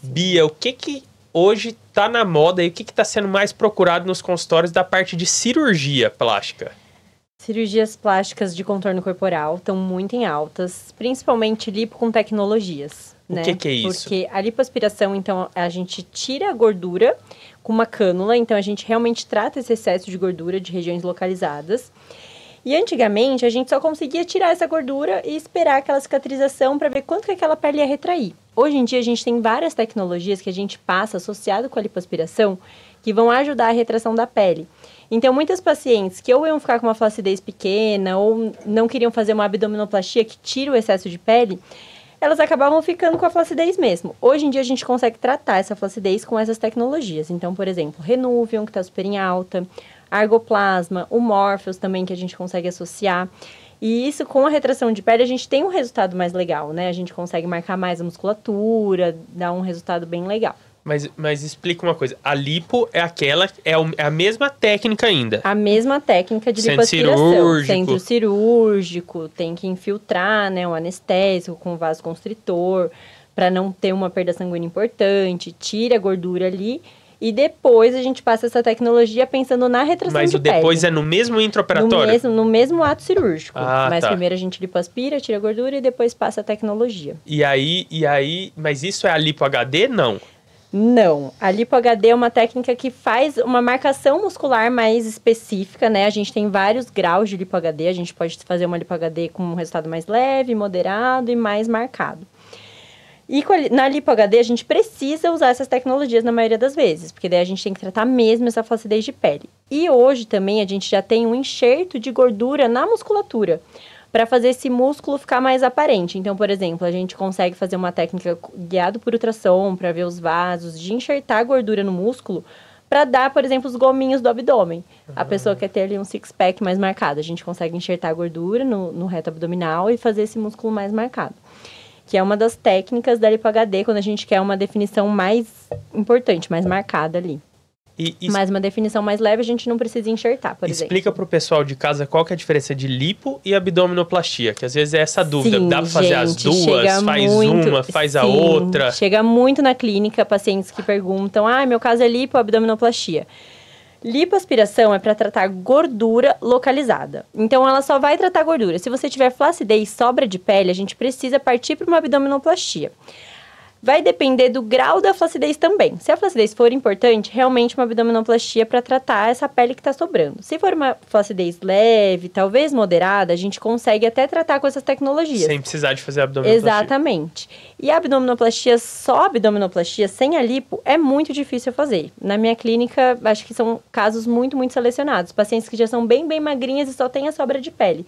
Bia, o que hoje está na moda e o que está sendo mais procurado nos consultórios da parte de cirurgia plástica? Cirurgias plásticas de contorno corporal estão muito em altas, principalmente lipo com tecnologias. O que é isso? Porque a lipoaspiração, então, a gente tira a gordura com uma cânula, então a gente realmente trata esse excesso de gordura de regiões localizadas. E antigamente a gente só conseguia tirar essa gordura e esperar aquela cicatrização para ver quanto que aquela pele ia retrair. Hoje em dia a gente tem várias tecnologias que a gente passa associado com a lipoaspiração que vão ajudar a retração da pele. Então, muitas pacientes que ou iam ficar com uma flacidez pequena ou não queriam fazer uma abdominoplastia que tira o excesso de pele, elas acabavam ficando com a flacidez mesmo. Hoje em dia, a gente consegue tratar essa flacidez com essas tecnologias. Então, por exemplo, Renuvion, que está super em alta, Argoplasma, o Morpheus também, que a gente consegue associar. E isso, com a retração de pele, a gente tem um resultado mais legal, né? A gente consegue marcar mais a musculatura, dar um resultado bem legal. Mas explica uma coisa, a lipo é a mesma técnica ainda? A mesma técnica de lipoaspiração. Centro cirúrgico, tem que infiltrar, né, um anestésico com vasoconstritor, para não ter uma perda sanguínea importante, tira a gordura ali, e depois a gente passa essa tecnologia pensando na retração de pele. Mas depois é no mesmo intraoperatório? No mesmo ato cirúrgico. Mas tá. Primeiro a gente lipoaspira, tira a gordura e depois passa a tecnologia. E aí, mas isso é a lipo HD? Não. Não, a Lipo HD é uma técnica que faz uma marcação muscular mais específica, né? A gente tem vários graus de Lipo HD, a gente pode fazer uma Lipo HD com um resultado mais leve, moderado e mais marcado. E na Lipo HD a gente precisa usar essas tecnologias na maioria das vezes, porque daí a gente tem que tratar mesmo essa flacidez de pele. E hoje também a gente já tem um enxerto de gordura na musculatura, para fazer esse músculo ficar mais aparente. Então, por exemplo, a gente consegue fazer uma técnica guiada por ultrassom para ver os vasos, de enxertar gordura no músculo, para dar, por exemplo, os gominhos do abdômen. A pessoa quer ter ali um six-pack mais marcado. A gente consegue enxertar a gordura no reto abdominal e fazer esse músculo mais marcado. Que é uma das técnicas da Lipo HD, quando a gente quer uma definição mais importante, mais marcada ali. Mas uma definição mais leve a gente não precisa enxertar, por exemplo. Explica pro pessoal de casa qual que é a diferença de lipo e abdominoplastia, que às vezes é essa dúvida. Sim, dá pra fazer as duas? Faz uma, faz a outra? Chega muito na clínica pacientes que perguntam, meu caso é lipo ou abdominoplastia. Lipoaspiração é para tratar gordura localizada. Então, ela só vai tratar gordura. Se você tiver flacidez, sobra de pele, a gente precisa partir para uma abdominoplastia. Vai depender do grau da flacidez também. Se a flacidez for importante, realmente uma abdominoplastia para tratar essa pele que está sobrando. Se for uma flacidez leve, talvez moderada, a gente consegue até tratar com essas tecnologias. Sem precisar de fazer abdominoplastia. Exatamente. E a abdominoplastia, só abdominoplastia, sem a lipo, é muito difícil fazer. Na minha clínica, acho que são casos muito, muito selecionados. Pacientes que já são bem, bem magrinhas e só têm a sobra de pele.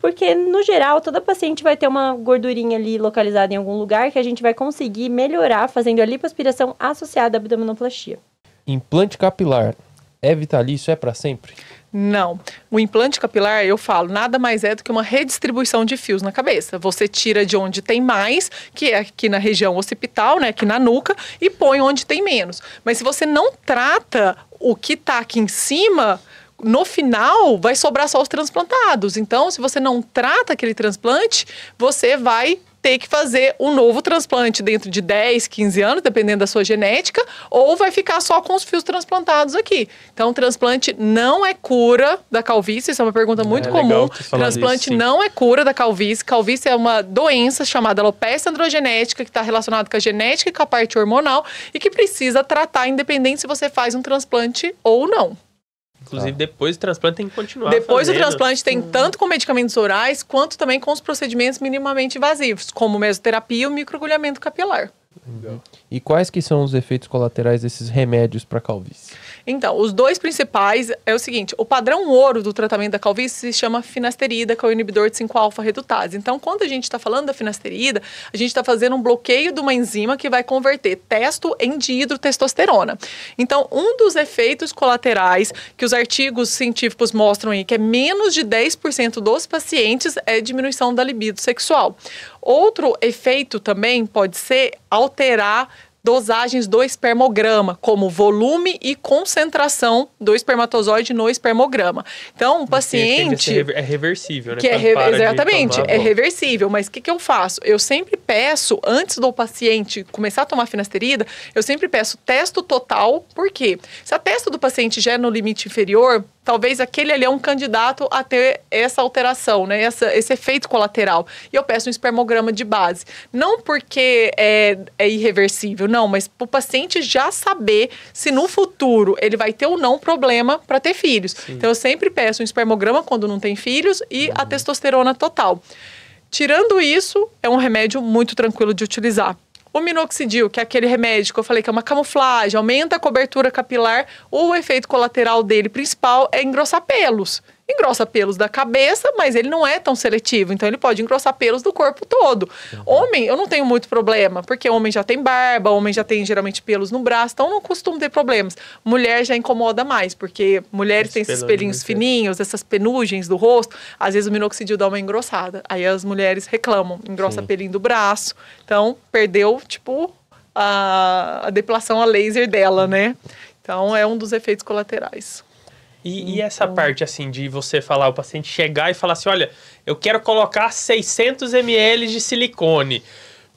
Porque, no geral, toda paciente vai ter uma gordurinha ali localizada em algum lugar que a gente vai conseguir melhorar fazendo a lipoaspiração associada à abdominoplastia. Implante capilar é vitalício? É para sempre? Não. O implante capilar, eu falo, nada mais é do que uma redistribuição de fios na cabeça. Você tira de onde tem mais, que é aqui na região occipital, né, aqui na nuca, e põe onde tem menos. Mas se você não trata o que está aqui em cima, no final vai sobrar só os transplantados. Então, se você não trata aquele transplante, você vai ter que fazer um novo transplante dentro de 10, 15 anos, dependendo da sua genética, ou vai ficar só com os fios transplantados aqui. Então, transplante não é cura da calvície, isso é uma pergunta muito comum. Transplante não é cura da calvície. Calvície é uma doença chamada alopecia androgenética, que está relacionada com a genética e com a parte hormonal, e que precisa tratar independente se você faz um transplante ou não. Inclusive, depois do transplante tem que continuar Depois fazendo. do transplante tem tanto com medicamentos orais, quanto também com os procedimentos minimamente invasivos, como mesoterapia e o microagulhamento capilar. Legal. E quais que são os efeitos colaterais desses remédios para calvície? Então, os dois principais é o seguinte: o padrão ouro do tratamento da calvície se chama finasterida, que é o inibidor de 5-alfa-redutase. Então, quando a gente está falando da finasterida, a gente está fazendo um bloqueio de uma enzima que vai converter testo em dihidrotestosterona. Então, um dos efeitos colaterais que os artigos científicos mostram aí, que é menos de 10% dos pacientes, é diminuição da libido sexual. Outro efeito também pode ser alterar dosagens do espermograma, como volume e concentração do espermatozoide no espermograma. Então, um paciente... É reversível, né? Exatamente, é reversível. Mas o que eu faço? Eu sempre peço, antes do paciente começar a tomar finasterida, eu sempre peço testo total. Por quê? Se a testa do paciente já é no limite inferior, talvez aquele ali é um candidato a ter essa alteração, né? Esse efeito colateral. E eu peço um espermograma de base. Não porque é irreversível, não, mas para o paciente já saber se no futuro ele vai ter ou não problema para ter filhos. Sim. Então, eu sempre peço um espermograma quando não tem filhos e a testosterona total. Tirando isso, é um remédio muito tranquilo de utilizar. O minoxidil, que é aquele remédio que eu falei que é uma camuflagem, aumenta a cobertura capilar, o efeito colateral dele principal é engrossar pelos. Engrossa pelos da cabeça, mas ele não é tão seletivo, então ele pode engrossar pelos do corpo todo. Homem, eu não tenho muito problema, porque homem já tem barba, homem já tem geralmente pelos no braço, então não costumo ter problemas. Mulher já incomoda mais, porque mulheres têm esses pelinhos fininhos, essas penugens do rosto, às vezes o minoxidil dá uma engrossada, aí as mulheres reclamam, engrossa pelinho do braço, então perdeu, tipo, a depilação a laser dela, né? Então é um dos efeitos colaterais. E essa parte, assim, de você falar, o paciente chegar e falar assim, olha, eu quero colocar 600 ml de silicone,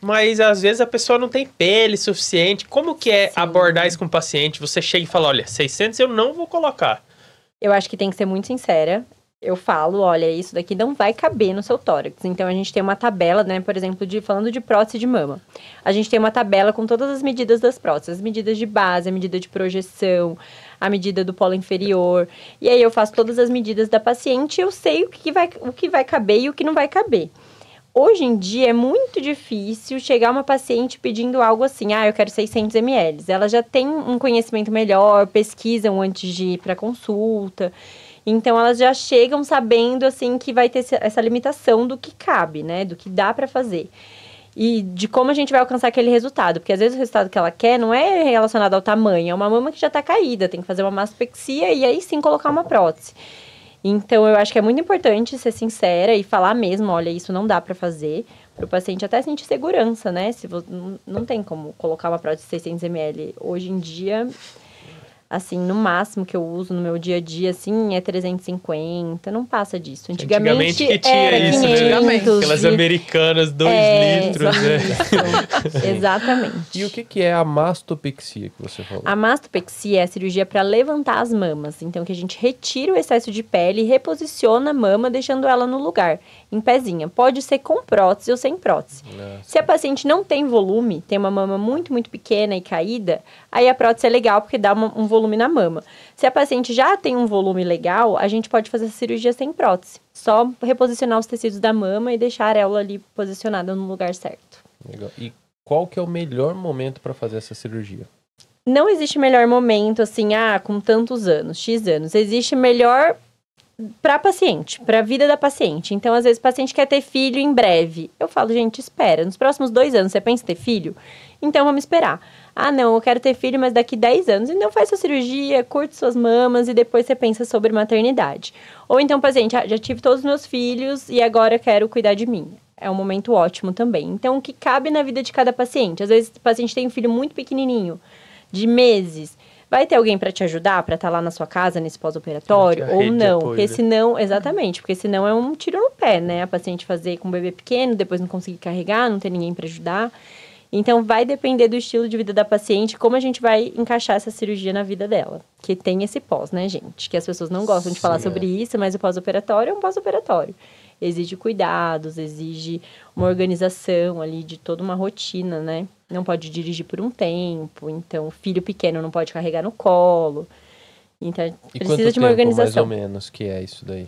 mas às vezes a pessoa não tem pele suficiente. Como que é abordar isso com o paciente? Você chega e fala, olha, 600 eu não vou colocar. Eu acho que tem que ser muito sincera. Eu falo, olha, isso daqui não vai caber no seu tórax. Então, a gente tem uma tabela, né, por exemplo, falando de prótese de mama. A gente tem uma tabela com todas as medidas das próteses. As medidas de base, a medida de projeção, a medida do polo inferior. E aí, eu faço todas as medidas da paciente e eu sei o que vai caber e o que não vai caber. Hoje em dia, é muito difícil chegar uma paciente pedindo algo assim, eu quero 600 ml. Ela já tem um conhecimento melhor, pesquisam antes de ir para consulta. Então, elas já chegam sabendo, assim, que vai ter essa limitação do que cabe, né? Do que dá para fazer. E de como a gente vai alcançar aquele resultado. Porque, às vezes, o resultado que ela quer não é relacionado ao tamanho. É uma mama que já tá caída. Tem que fazer uma mastopexia e aí, sim, colocar uma prótese. Então, eu acho que é muito importante ser sincera e falar mesmo, olha, isso não dá para fazer. Para o paciente até sentir segurança, né? Se você, não tem como colocar uma prótese de 600 ml. Hoje em dia... Assim, no máximo que eu uso no meu dia a dia, assim, é 350, não passa disso. Antigamente que tinha era isso, 500. Aquelas americanas, 2 litros, né? Exatamente. E o que é a mastopexia que você falou? A mastopexia é a cirurgia para levantar as mamas. Então, que a gente retira o excesso de pele e reposiciona a mama, deixando ela no lugar, em pezinha. Pode ser com prótese ou sem prótese. Nossa. Se a paciente não tem volume, tem uma mama muito, muito pequena e caída, aí a prótese é legal porque dá um volume na mama. Se a paciente já tem um volume legal, a gente pode fazer a cirurgia sem prótese. Só reposicionar os tecidos da mama e deixar ela ali posicionada no lugar certo. Legal. E qual que é o melhor momento para fazer essa cirurgia? Não existe melhor momento, assim, com tantos anos, X anos. Existe melhor para paciente, para a vida da paciente. Então, às vezes, o paciente quer ter filho em breve. Eu falo, gente, espera. Nos próximos 2 anos, você pensa em ter filho? Então, vamos esperar. Não, eu quero ter filho, mas daqui 10 anos. Então, faz sua cirurgia, curte suas mamas e depois você pensa sobre maternidade. Ou então, paciente, já tive todos os meus filhos e agora quero cuidar de mim. É um momento ótimo também. Então, o que cabe na vida de cada paciente? Às vezes, o paciente tem um filho muito pequenininho, de meses. Vai ter alguém para te ajudar, para estar lá na sua casa, nesse pós-operatório? Ou não? Porque senão, exatamente, porque senão é um tiro no pé, né? A paciente fazer com um bebê pequeno, depois não conseguir carregar, não ter ninguém para ajudar. Então, vai depender do estilo de vida da paciente, como a gente vai encaixar essa cirurgia na vida dela. Que tem esse pós, né, gente? Que as pessoas não gostam de falar sobre isso, mas o pós-operatório é um pós-operatório. Exige cuidados, exige uma organização ali de toda uma rotina, né? Não pode dirigir por um tempo, então filho pequeno não pode carregar no colo. Então, precisa de uma organização. Mais ou menos, que é isso daí?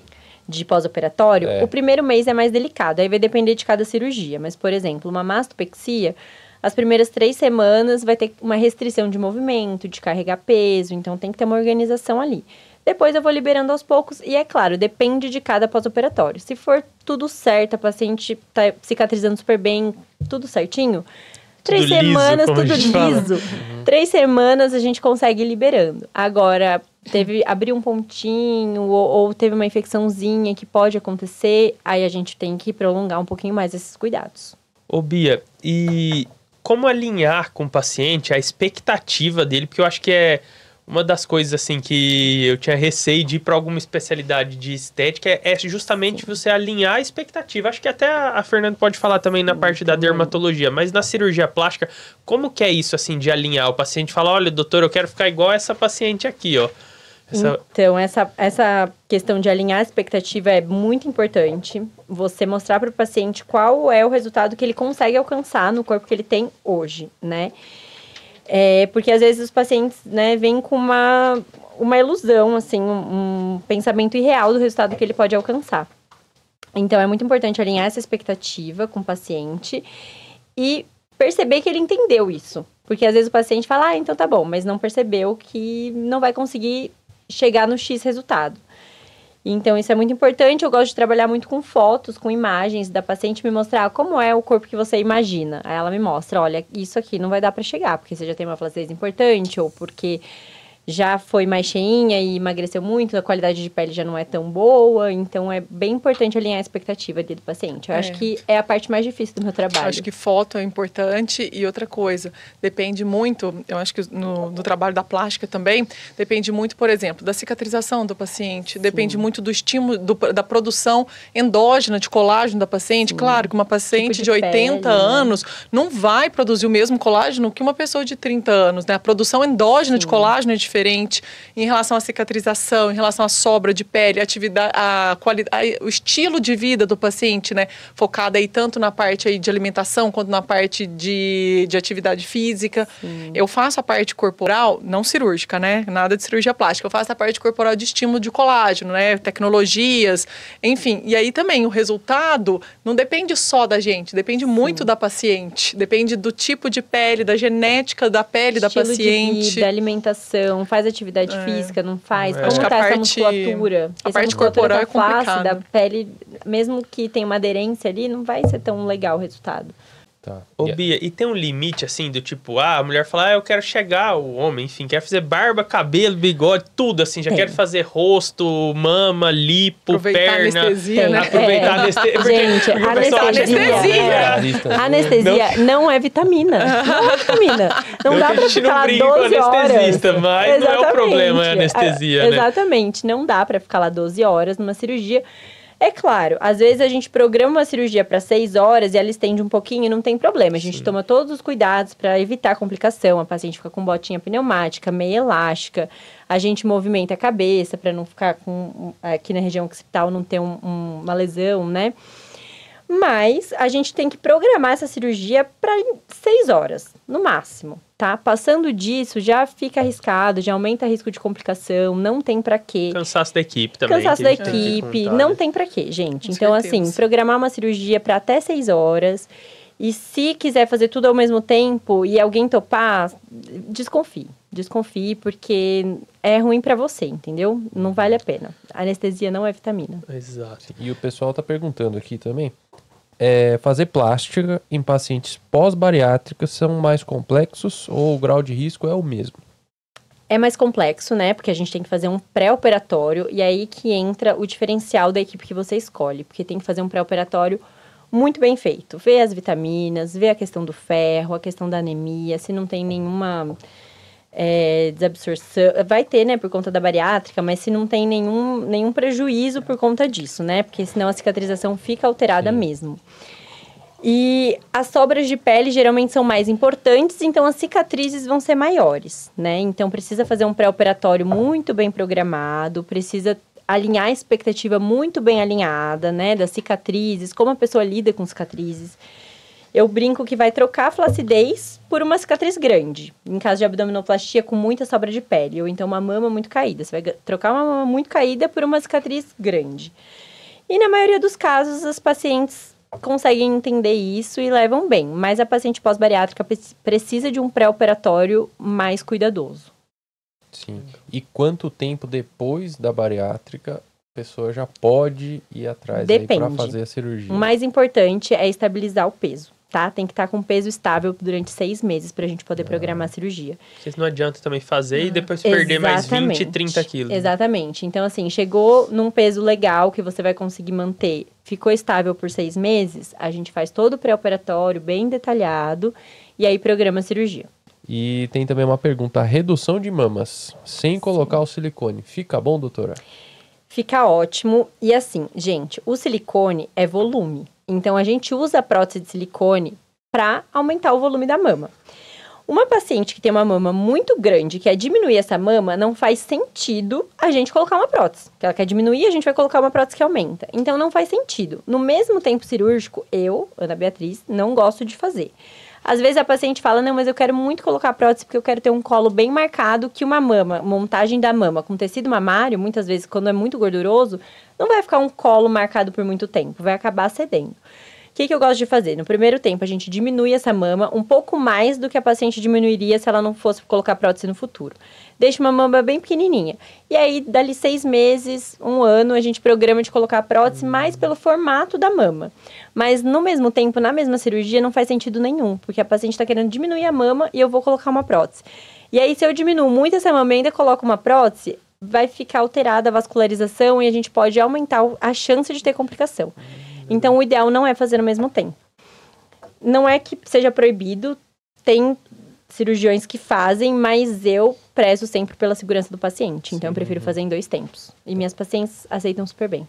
De pós-operatório, o primeiro mês é mais delicado, aí vai depender de cada cirurgia. Mas, por exemplo, uma mastopexia, as primeiras 3 semanas vai ter uma restrição de movimento, de carregar peso, então tem que ter uma organização ali. Depois eu vou liberando aos poucos e, é claro, depende de cada pós-operatório. Se for tudo certo, a paciente tá cicatrizando super bem, tudo certinho, 3 semanas, tudo liso. 3 semanas a gente consegue ir liberando. Agora, abriu um pontinho ou teve uma infecçãozinha que pode acontecer, aí a gente tem que prolongar um pouquinho mais esses cuidados. Ô, Bia, e como alinhar com o paciente a expectativa dele, porque eu acho que é uma das coisas assim que eu tinha receio de ir para alguma especialidade de estética é justamente você alinhar a expectativa. Acho que até a Fernanda pode falar também na parte da dermatologia, mas na cirurgia plástica, como que é isso assim de alinhar? O paciente fala, olha, doutor, eu quero ficar igual essa paciente aqui, ó. Então, essa questão de alinhar a expectativa é muito importante. Você mostrar para o paciente qual é o resultado que ele consegue alcançar no corpo que ele tem hoje, né? Porque às vezes os pacientes, né, vêm com uma ilusão, assim, um pensamento irreal do resultado que ele pode alcançar. Então, é muito importante alinhar essa expectativa com o paciente e perceber que ele entendeu isso. Porque às vezes o paciente fala, então tá bom, mas não percebeu que não vai conseguir chegar no X resultado. Então, isso é muito importante. Eu gosto de trabalhar muito com fotos, com imagens da paciente, me mostrar como é o corpo que você imagina. Aí ela me mostra, olha, isso aqui não vai dar para chegar, porque você já tem uma flacidez importante, ou porque já foi mais cheinha e emagreceu muito, a qualidade de pele já não é tão boa. Então, é bem importante alinhar a expectativa do paciente. Eu acho que é a parte mais difícil do meu trabalho. Acho que foto é importante e outra coisa, depende muito, eu acho que no trabalho da plástica também, depende muito, por exemplo, da cicatrização do paciente, depende muito do estímulo, da produção endógena de colágeno da paciente. Sim. Claro que uma paciente de 80 anos não vai produzir o mesmo colágeno que uma pessoa de 30 anos, né? A produção endógena de colágeno é diferente em relação à cicatrização, em relação à sobra de pele, atividade, o estilo de vida do paciente, né? Focado aí tanto na parte aí de alimentação quanto na parte de atividade física. Sim. Eu faço a parte corporal, não cirúrgica, né? Nada de cirurgia plástica. Eu faço a parte corporal de estímulo de colágeno, né? Tecnologias, enfim. E aí também o resultado não depende só da gente, depende muito da paciente. Depende do tipo de pele, da genética da pele da paciente. Estilo de vida, alimentação, faz atividade física, não faz? Como tá essa musculatura? A parte corporal é complicada. A pele, mesmo que tenha uma aderência ali, não vai ser tão legal o resultado. Tá. Ô, Bia, e tem um limite, assim, do tipo, a mulher fala, eu quero chegar, o homem, enfim, quer fazer barba, cabelo, bigode, tudo, assim, já quer fazer rosto, mama, lipo, aproveitar perna. Anestesia, né? Aproveitar a anestesia. Gente, anestesia não é vitamina. Não é vitamina. Não dá pra ficar lá 12 horas. Mas não é o problema, é a anestesia, né? Exatamente, não dá pra ficar lá 12 horas numa cirurgia. É claro, às vezes a gente programa uma cirurgia para 6 horas e ela estende um pouquinho e não tem problema. A gente toma todos os cuidados para evitar complicação. A paciente fica com botinha pneumática, meia elástica. A gente movimenta a cabeça para não ficar com, aqui na região occipital, não ter uma lesão, né? Mas a gente tem que programar essa cirurgia para 6 horas, no máximo, tá? Passando disso, já fica arriscado, já aumenta o risco de complicação, não tem pra quê. Cansaço da equipe também. Cansaço da equipe, não tem pra quê, gente. Então, assim, programar uma cirurgia para até 6 horas. E se quiser fazer tudo ao mesmo tempo e alguém topar, desconfie. Desconfie, porque é ruim pra você, entendeu? Não vale a pena. A anestesia não é vitamina. Exato. E o pessoal tá perguntando aqui também. Fazer plástica em pacientes pós-bariátricas são mais complexos ou o grau de risco é o mesmo? É mais complexo, né? Porque a gente tem que fazer um pré-operatório e aí que entra o diferencial da equipe que você escolhe. Porque tem que fazer um pré-operatório muito bem feito. Ver as vitaminas, ver a questão do ferro, a questão da anemia, se não tem nenhuma desabsorção. Vai ter, né, por conta da bariátrica, mas se não tem nenhum prejuízo por conta disso, né? Porque senão a cicatrização fica alterada mesmo. E as sobras de pele geralmente são mais importantes, então as cicatrizes vão ser maiores, né? Então precisa fazer um pré-operatório muito bem programado, precisa alinhar a expectativa muito bem alinhada, né? Das cicatrizes, como a pessoa lida com cicatrizes. Eu brinco que vai trocar a flacidez por uma cicatriz grande, em caso de abdominoplastia com muita sobra de pele, ou então uma mama muito caída. Você vai trocar uma mama muito caída por uma cicatriz grande. E na maioria dos casos, as pacientes conseguem entender isso e levam bem, mas a paciente pós-bariátrica precisa de um pré-operatório mais cuidadoso. Sim. E quanto tempo depois da bariátrica a pessoa já pode ir atrás para fazer a cirurgia? O mais importante é estabilizar o peso. tá? Tem que estar com peso estável durante 6 meses pra gente poder programar a cirurgia. Porque não adianta também fazer e depois perder mais 20, 30 quilos. Exatamente. Então, assim, chegou num peso legal que você vai conseguir manter, ficou estável por 6 meses, a gente faz todo o pré-operatório bem detalhado e aí programa a cirurgia. E tem também uma pergunta, a redução de mamas sem colocar o silicone, fica bom, doutora? Fica ótimo. E assim, gente, o silicone é volume. Então, a gente usa a prótese de silicone para aumentar o volume da mama. Uma paciente que tem uma mama muito grande, quer diminuir essa mama, não faz sentido a gente colocar uma prótese. Porque ela quer diminuir, a gente vai colocar uma prótese que aumenta. Então, não faz sentido. No mesmo tempo cirúrgico, eu, Ana Beatriz, não gosto de fazer. Às vezes a paciente fala, não, mas eu quero muito colocar a prótese porque eu quero ter um colo bem marcado, que uma mama, montagem da mama com tecido mamário, muitas vezes quando é muito gorduroso, não vai ficar um colo marcado por muito tempo, vai acabar cedendo. O que eu gosto de fazer? No primeiro tempo, a gente diminui essa mama um pouco mais do que a paciente diminuiria se ela não fosse colocar prótese no futuro. Deixa uma mama bem pequenininha. E aí, dali 6 meses, 1 ano, a gente programa de colocar a prótese mais pelo formato da mama. Mas, no mesmo tempo, na mesma cirurgia, não faz sentido nenhum. Porque a paciente está querendo diminuir a mama e eu vou colocar uma prótese. E aí, se eu diminuo muito essa mama e ainda coloco uma prótese, vai ficar alterada a vascularização e a gente pode aumentar a chance de ter complicação. Então, o ideal não é fazer no mesmo tempo. Não é que seja proibido, tem cirurgiões que fazem, mas eu prezo sempre pela segurança do paciente. Então, eu prefiro fazer em 2 tempos. E minhas pacientes aceitam super bem.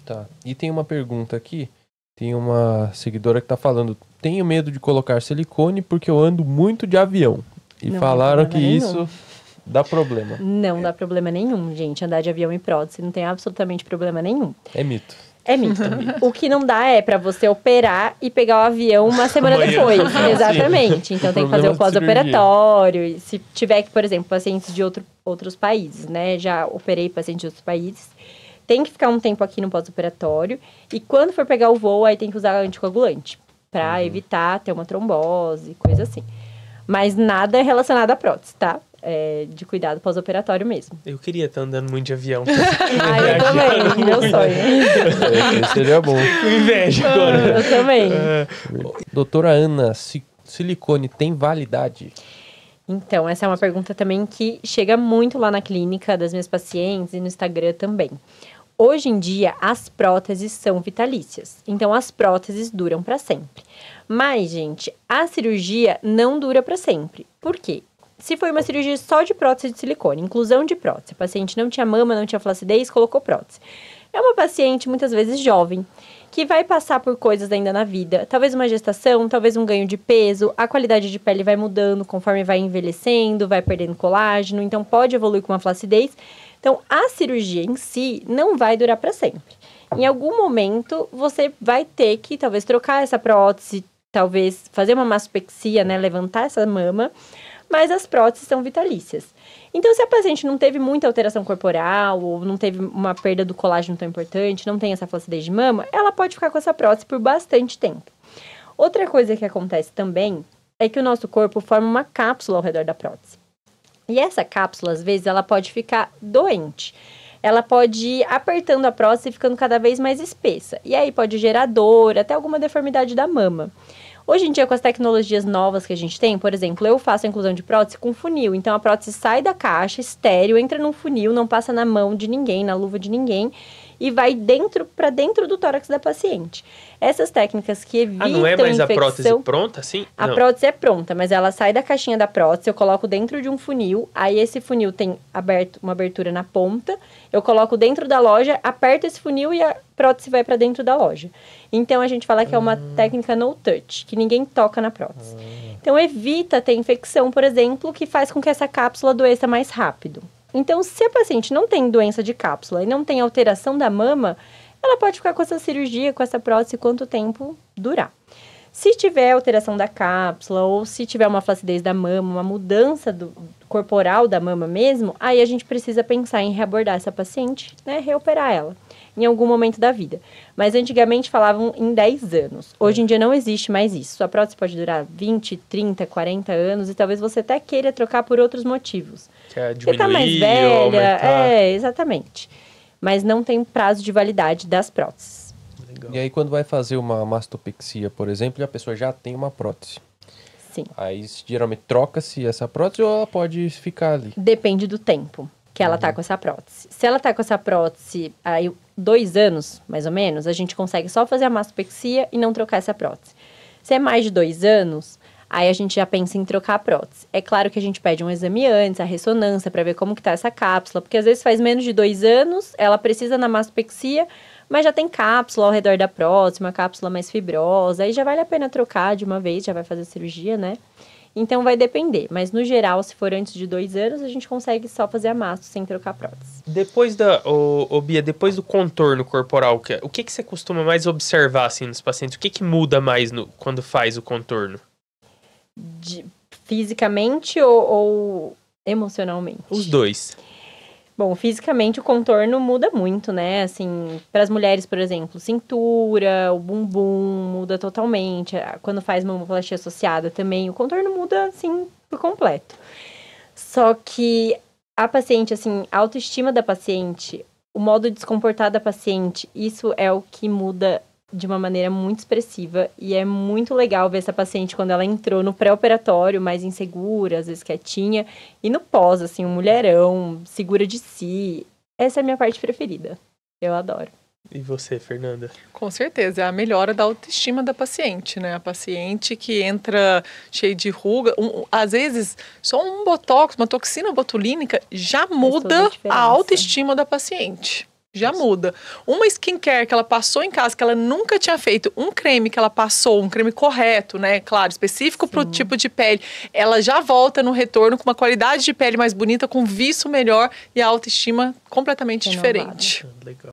Tá. E tem uma pergunta aqui. Tem uma seguidora que tá falando, tenho medo de colocar silicone porque eu ando muito de avião. E Não falaram tem que problema isso dá problema. Não dá problema nenhum, gente. Andar de avião e prótese não tem absolutamente problema nenhum. É mito. É mito. O que não dá é pra você operar e pegar o avião uma semana Amanhã. depois. Exatamente. Então tem que fazer o pós-operatório. E se tiver que, por exemplo, pacientes de outros países, né? Já operei pacientes de outros países. Tem que ficar um tempo aqui no pós-operatório. E quando for pegar o voo, aí tem que usar anticoagulante. Pra evitar ter uma trombose, coisa assim. Mas nada relacionado à prótese, tá? De cuidado pós-operatório mesmo. Eu queria estar andando muito de avião. Eu também, meu sonho. Seria bom. Com inveja agora. Eu também. Doutora Ana, silicone tem validade? Então, essa é uma pergunta também que chega muito lá na clínica das minhas pacientes e no Instagram também. Hoje em dia, as próteses são vitalícias. Então, as próteses duram para sempre. Mas, gente, a cirurgia não dura para sempre. Por quê? Se foi uma cirurgia só de prótese de silicone, inclusão de prótese, a paciente não tinha mama, não tinha flacidez, colocou prótese. É uma paciente, muitas vezes jovem, que vai passar por coisas ainda na vida. Talvez uma gestação, talvez um ganho de peso, a qualidade de pele vai mudando conforme vai envelhecendo, vai perdendo colágeno, então pode evoluir com uma flacidez. Então, a cirurgia em si não vai durar para sempre. Em algum momento, você vai ter que, talvez, trocar essa prótese, talvez fazer uma mastopexia, né, levantar essa mama, mas as próteses são vitalícias. Então, se a paciente não teve muita alteração corporal, ou não teve uma perda do colágeno tão importante, não tem essa flacidez de mama, ela pode ficar com essa prótese por bastante tempo. Outra coisa que acontece também é que o nosso corpo forma uma cápsula ao redor da prótese. E essa cápsula, às vezes, ela pode ficar doente. Ela pode ir apertando a prótese e ficando cada vez mais espessa. E aí pode gerar dor, até alguma deformidade da mama. Hoje em dia, com as tecnologias novas que a gente tem, por exemplo, eu faço a inclusão de prótese com funil. Então, a prótese sai da caixa, estéreo, entra num funil, não passa na mão de ninguém, na luva de ninguém, e vai para dentro do tórax da paciente. Essas técnicas que evitam não é mais infecção, a prótese pronta, assim? A Não. prótese é pronta, mas ela sai da caixinha da prótese, eu coloco dentro de um funil, aí esse funil tem uma abertura na ponta, eu coloco dentro da loja, aperto esse funil e a prótese vai para dentro da loja. Então, a gente fala que é uma técnica no touch, que ninguém toca na prótese. Então, evita ter infecção, por exemplo, que faz com que essa cápsula adoeça mais rápido. Então, se a paciente não tem doença de cápsula e não tem alteração da mama, ela pode ficar com essa cirurgia, com essa prótese, quanto tempo durar. Se tiver alteração da cápsula ou se tiver uma flacidez da mama, uma mudança corporal da mama mesmo, aí a gente precisa pensar em reabordar essa paciente, né, reoperar ela em algum momento da vida. Mas antigamente falavam em 10 anos. Hoje em dia não existe mais isso. Sua prótese pode durar 20, 30, 40 anos e talvez você até queira trocar por outros motivos. Você tá mais velha, exatamente. Mas não tem prazo de validade das próteses. Legal. E aí, quando vai fazer uma mastopexia, por exemplo, e a pessoa já tem uma prótese. Sim. Aí, geralmente, troca-se essa prótese ou ela pode ficar ali? Depende do tempo que ela tá com essa prótese. Se ela tá com essa prótese aí 2 anos, mais ou menos, a gente consegue só fazer a mastopexia e não trocar essa prótese. Se é mais de 2 anos, aí a gente já pensa em trocar a prótese. É claro que a gente pede um exame antes, a ressonância, para ver como que tá essa cápsula, porque às vezes faz menos de 2 anos, ela precisa na mastopexia, mas já tem cápsula ao redor da prótese, uma cápsula mais fibrosa, aí já vale a pena trocar de uma vez, já vai fazer cirurgia, né? Então vai depender, mas no geral, se for antes de 2 anos, a gente consegue só fazer a masto sem trocar a prótese. Depois Bia, depois do contorno corporal, o que você costuma mais observar assim nos pacientes? O que muda mais quando faz o contorno? Fisicamente ou emocionalmente? Os dois. Bom, fisicamente o contorno muda muito, né? Assim, para as mulheres, por exemplo, cintura, o bumbum muda totalmente. Quando faz mamoplastia associada também, o contorno muda, assim, por completo. Só que a paciente, assim, a autoestima da paciente, o modo de se comportar da paciente, isso é o que muda de uma maneira muito expressiva. E é muito legal ver essa paciente quando ela entrou no pré-operatório, mais insegura, às vezes quietinha, e no pós, assim, um mulherão, segura de si. Essa é a minha parte preferida. Eu adoro. E você, Fernanda? Com certeza, é a melhora da autoestima da paciente, né? A paciente que entra cheia de ruga, às vezes só um botox, uma toxina botulínica já muda a autoestima da paciente. Já muda. Uma skincare que ela passou em casa, que ela nunca tinha feito, um creme que ela passou, um creme correto, né? Claro, específico para o tipo de pele. Ela já volta no retorno com uma qualidade de pele mais bonita, com viço melhor e a autoestima completamente diferente. Legal.